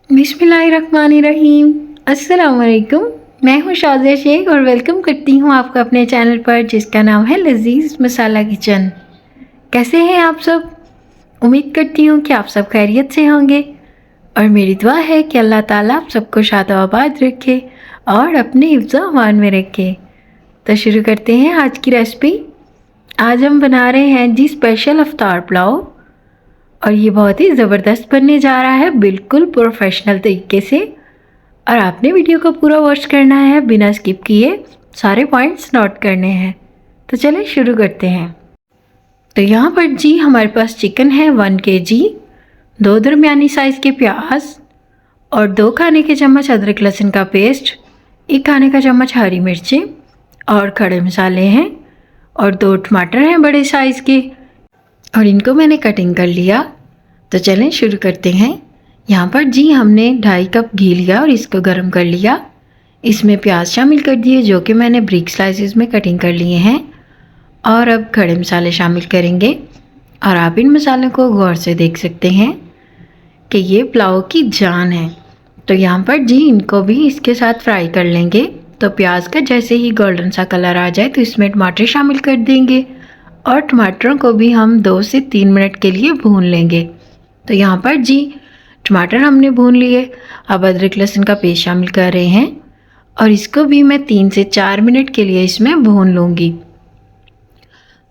बिस्मिल्लाहिर्रहमानिर्रहीम। अस्सलाम वालेकुम। मैं हूँ शाज़िया शेख और वेलकम करती हूँ आपको अपने चैनल पर जिसका नाम है लजीज़ मसाला किचन। कैसे हैं आप सब? उम्मीद करती हूँ कि आप सब खैरियत से होंगे और मेरी दुआ है कि अल्लाह ताला आप सबको शाद-ओ-आबाद रखे और अपने हिफ्ज़-ओ-अमान में रखे। तो शुरू करते हैं आज की रेसिपी। आज हम बना रहे हैं जी स्पेशल अफ्तार पुलाव और ये बहुत ही ज़बरदस्त बनने जा रहा है, बिल्कुल प्रोफेशनल तरीके से। और आपने वीडियो को पूरा वॉच करना है, बिना स्किप किए सारे पॉइंट्स नोट करने हैं। तो चलिए शुरू करते हैं। तो यहाँ पर जी हमारे पास चिकन है 1 kg, 2 दरमियानी साइज़ के प्याज और 2 खाने के चम्मच अदरक लहसुन का पेस्ट, 1 खाने का चम्मच हरी मिर्चें और खड़े मसाले हैं और 2 टमाटर हैं बड़े साइज़ के और इनको मैंने कटिंग कर लिया। तो चलें शुरू करते हैं। यहाँ पर जी हमने 2.5 कप घी लिया और इसको गर्म कर लिया। इसमें प्याज शामिल कर दिए जो कि मैंने ब्रिक स्लाइसेस में कटिंग कर लिए हैं और अब खड़े मसाले शामिल करेंगे। और आप इन मसालों को गौर से देख सकते हैं कि ये पुलाव की जान है। तो यहाँ पर जी इनको भी इसके साथ फ्राई कर लेंगे। तो प्याज का जैसे ही गोल्डन सा कलर आ जाए तो इसमें टमाटर शामिल कर देंगे और टमाटरों को भी हम 2 से 3 मिनट के लिए भून लेंगे। तो यहाँ पर जी टमाटर हमने भून लिए। अब अदरक लहसुन का पेस्ट शामिल कर रहे हैं और इसको भी मैं 3 से 4 मिनट के लिए इसमें भून लूँगी।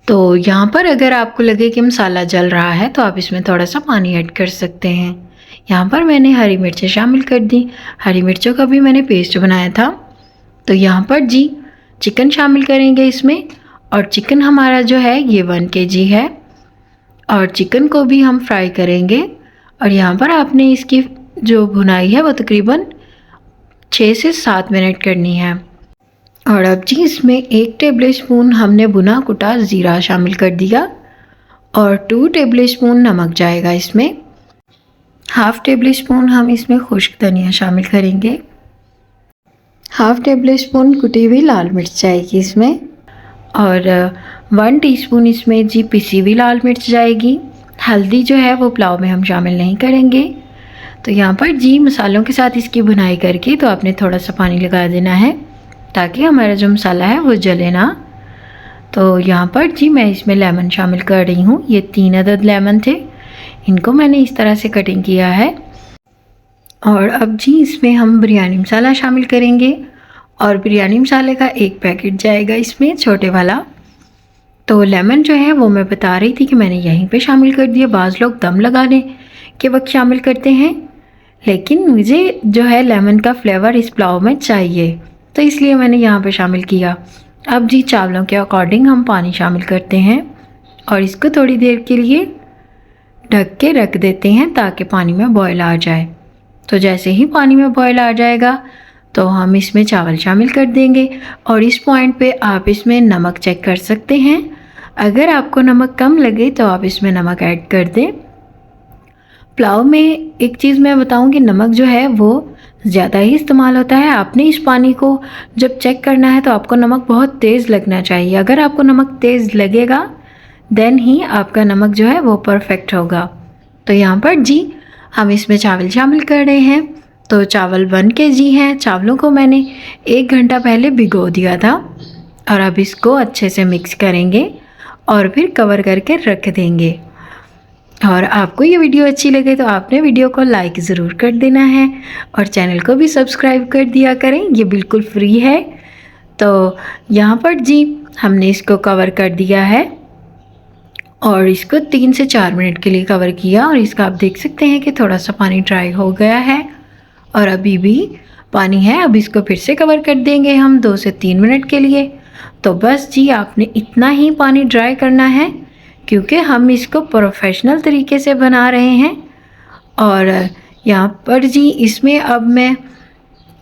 तो यहाँ पर अगर आपको लगे कि मसाला जल रहा है तो आप इसमें थोड़ा सा पानी ऐड कर सकते हैं। यहाँ पर मैंने हरी मिर्चें शामिल कर दी। हरी मिर्चों का भी मैंने पेस्ट बनाया था। तो यहाँ पर जी चिकन शामिल करेंगे इसमें और चिकन हमारा जो है ये 1 kg है और चिकन को भी हम फ्राई करेंगे। और यहाँ पर आपने इसकी जो भुनाई है वो तकरीबन 6 से 7 मिनट करनी है। और अब जी इसमें 1 टेबलस्पून हमने भुना कुटा ज़ीरा शामिल कर दिया और 2 टेबलस्पून नमक जाएगा इसमें। 1/2 टेबलस्पून हम इसमें खुश्क धनिया शामिल करेंगे। 1/2 टेबलस्पून कुटी हुई लाल मिर्च जाएगी इसमें और 1 टीस्पून इसमें जी पिसी हुई लाल मिर्च जाएगी। हल्दी जो है वो पुलाव में हम शामिल नहीं करेंगे। तो यहाँ पर जी मसालों के साथ इसकी भुनाई करके तो आपने थोड़ा सा पानी लगा देना है ताकि हमारा जो मसाला है वो जले ना। तो यहाँ पर जी मैं इसमें लेमन शामिल कर रही हूँ। ये 3 अदद लेमन थे, इनको मैंने इस तरह से कटिंग किया है। और अब जी इसमें हम बिरयानी मसाला शामिल करेंगे और बिरयानी मसाले का 1 पैकेट जाएगा इसमें, छोटे वाला। तो लेमन जो है वो मैं बता रही थी कि मैंने यहीं पे शामिल कर दिया। बाज़ लोग दम लगाने के वक्त शामिल करते हैं, लेकिन मुझे जो है लेमन का फ्लेवर इस पुलाव में चाहिए तो इसलिए मैंने यहाँ पे शामिल किया। अब जी चावलों के अकॉर्डिंग हम पानी शामिल करते हैं और इसको थोड़ी देर के लिए ढक के रख देते हैं ताकि पानी में बॉयल आ जाए। तो जैसे ही पानी में बॉयल आ जाएगा तो हम इसमें चावल शामिल कर देंगे। और इस पॉइंट पे आप इसमें नमक चेक कर सकते हैं। अगर आपको नमक कम लगे तो आप इसमें नमक ऐड कर दें। पुलाव में एक चीज़ मैं बताऊं कि नमक जो है वो ज़्यादा ही इस्तेमाल होता है। आपने इस पानी को जब चेक करना है तो आपको नमक बहुत तेज़ लगना चाहिए। अगर आपको नमक तेज़ लगेगा देन ही आपका नमक जो है वो परफेक्ट होगा। तो यहाँ पर जी हम इसमें चावल शामिल कर रहे हैं। तो चावल 1 kg हैं। चावलों को मैंने 1 घंटा पहले भिगो दिया था और अब इसको अच्छे से मिक्स करेंगे और फिर कवर करके रख देंगे। और आपको ये वीडियो अच्छी लगे तो आपने वीडियो को लाइक ज़रूर कर देना है और चैनल को भी सब्सक्राइब कर दिया करें, ये बिल्कुल फ्री है। तो यहाँ पर जी हमने इसको कवर कर दिया है और इसको 3 से 4 मिनट के लिए कवर किया और इसका आप देख सकते हैं कि थोड़ा सा पानी ड्राई हो गया है और अभी भी पानी है। अब इसको फिर से कवर कर देंगे हम 2 से 3 मिनट के लिए। तो बस जी आपने इतना ही पानी ड्राई करना है क्योंकि हम इसको प्रोफेशनल तरीके से बना रहे हैं। और यहाँ पर जी इसमें अब मैं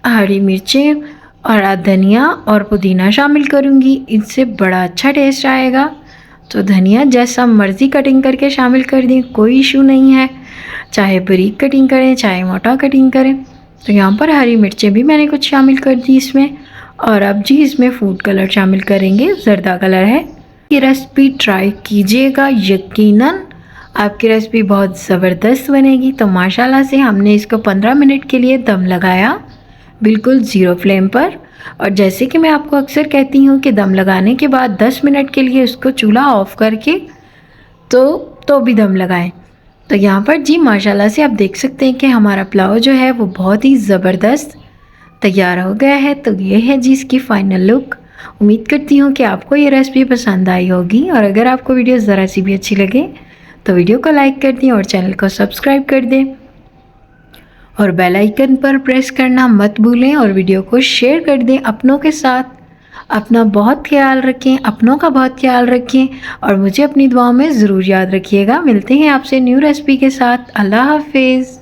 हरी मिर्चें और धनिया और पुदीना शामिल करूँगी, इससे बड़ा अच्छा टेस्ट आएगा। तो धनिया जैसा मर्ज़ी कटिंग करके शामिल कर दें, कोई इशू नहीं है, चाहे बारीक कटिंग करें चाहे मोटा कटिंग करें। तो यहाँ पर हरी मिर्चें भी मैंने कुछ शामिल कर दी इसमें। और अब जी इसमें फूड कलर शामिल करेंगे, जर्दा कलर है। ये रेसिपी ट्राई कीजिएगा, यकीनन आपकी रेसिपी बहुत ज़बरदस्त बनेगी। तो माशाल्लाह से हमने इसको 15 मिनट के लिए दम लगाया, बिल्कुल ज़ीरो फ्लेम पर। और जैसे कि मैं आपको अक्सर कहती हूँ कि दम लगाने के बाद 10 मिनट के लिए उसको चूल्हा ऑफ़ करके तो भी दम लगाएं। तो यहाँ पर जी माशाल्लाह से आप देख सकते हैं कि हमारा पुलाव जो है वो बहुत ही ज़बरदस्त तैयार हो गया है। तो ये है जी इसकी फ़ाइनल लुक। उम्मीद करती हूँ कि आपको ये रेसिपी पसंद आई होगी, और अगर आपको वीडियो ज़रा सी भी अच्छी लगे तो वीडियो को लाइक कर दें और चैनल को सब्सक्राइब कर दें और बेल आइकन पर प्रेस करना मत भूलें, और वीडियो को शेयर कर दें अपनों के साथ। अपना बहुत ख्याल रखें, अपनों का बहुत ख्याल रखें, और मुझे अपनी दुआओं में ज़रूर याद रखिएगा। मिलते हैं आपसे न्यू रेसिपी के साथ। अल्लाह हाफिज़।